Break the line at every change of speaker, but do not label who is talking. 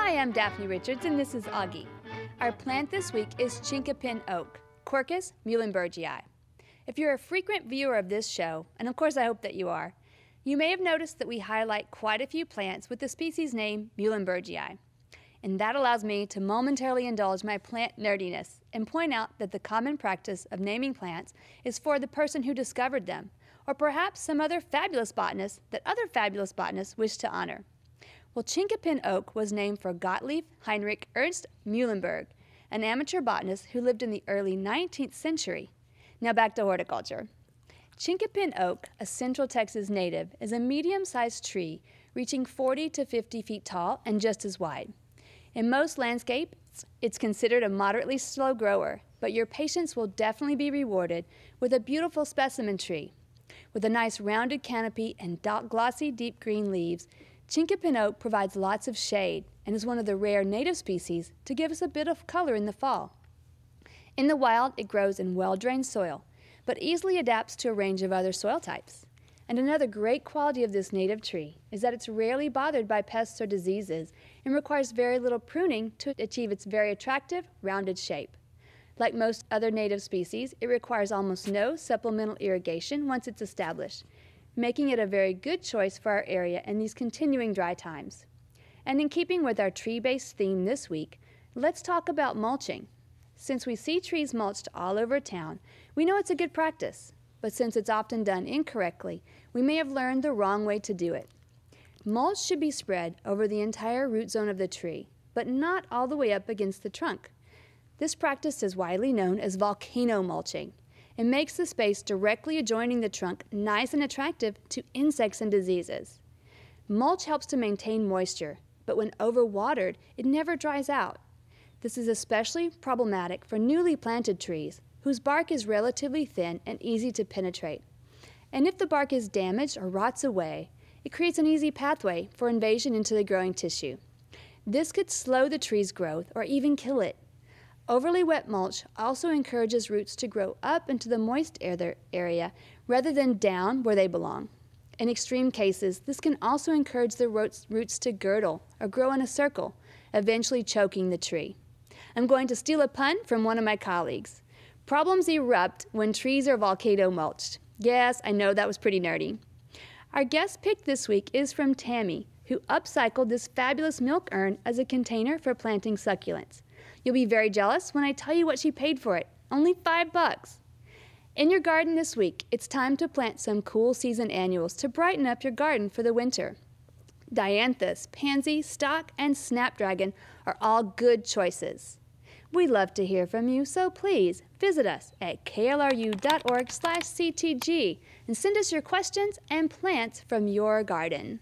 Hi, I'm Daphne Richards, and this is Augie. Our plant this week is chinkapin oak, Quercus muhlenbergii. If you're a frequent viewer of this show, and of course I hope that you are, you may have noticed that we highlight quite a few plants with the species name muhlenbergii. And that allows me to momentarily indulge my plant nerdiness and point out that the common practice of naming plants is for the person who discovered them, or perhaps some other fabulous botanist that other fabulous botanists wish to honor. Well, chinkapin oak was named for Gottlieb Heinrich Ernst Muhlenberg, an amateur botanist who lived in the early 19th century. Now back to horticulture. Chinkapin oak, a Central Texas native, is a medium-sized tree reaching 40 to 50 feet tall and just as wide. In most landscapes, it's considered a moderately slow grower, but your patience will definitely be rewarded with a beautiful specimen tree. With a nice rounded canopy and glossy deep green leaves, chinkapin oak provides lots of shade and is one of the rare native species to give us a bit of color in the fall. In the wild, it grows in well-drained soil, but easily adapts to a range of other soil types. And another great quality of this native tree is that it's rarely bothered by pests or diseases and requires very little pruning to achieve its very attractive, rounded shape. Like most other native species, it requires almost no supplemental irrigation once it's established, making it a very good choice for our area in these continuing dry times. And in keeping with our tree-based theme this week, let's talk about mulching. Since we see trees mulched all over town, we know it's a good practice, but since it's often done incorrectly, we may have learned the wrong way to do it. Mulch should be spread over the entire root zone of the tree, but not all the way up against the trunk. This practice is widely known as volcano mulching. It makes the space directly adjoining the trunk nice and attractive to insects and diseases. Mulch helps to maintain moisture, but when overwatered, it never dries out. This is especially problematic for newly planted trees, whose bark is relatively thin and easy to penetrate. And if the bark is damaged or rots away, it creates an easy pathway for invasion into the growing tissue. This could slow the tree's growth or even kill it. Overly wet mulch also encourages roots to grow up into the moist area rather than down where they belong. In extreme cases, this can also encourage the roots to girdle or grow in a circle, eventually choking the tree. I'm going to steal a pun from one of my colleagues. Problems erupt when trees are volcano mulched. Yes, I know that was pretty nerdy. Our guest pick this week is from Tammy, who upcycled this fabulous milk urn as a container for planting succulents. You'll be very jealous when I tell you what she paid for it. Only $5. In your garden this week, it's time to plant some cool season annuals to brighten up your garden for the winter. Dianthus, pansy, stock, and snapdragon are all good choices. We love to hear from you, so please visit us at klru.org/ctg and send us your questions and plants from your garden.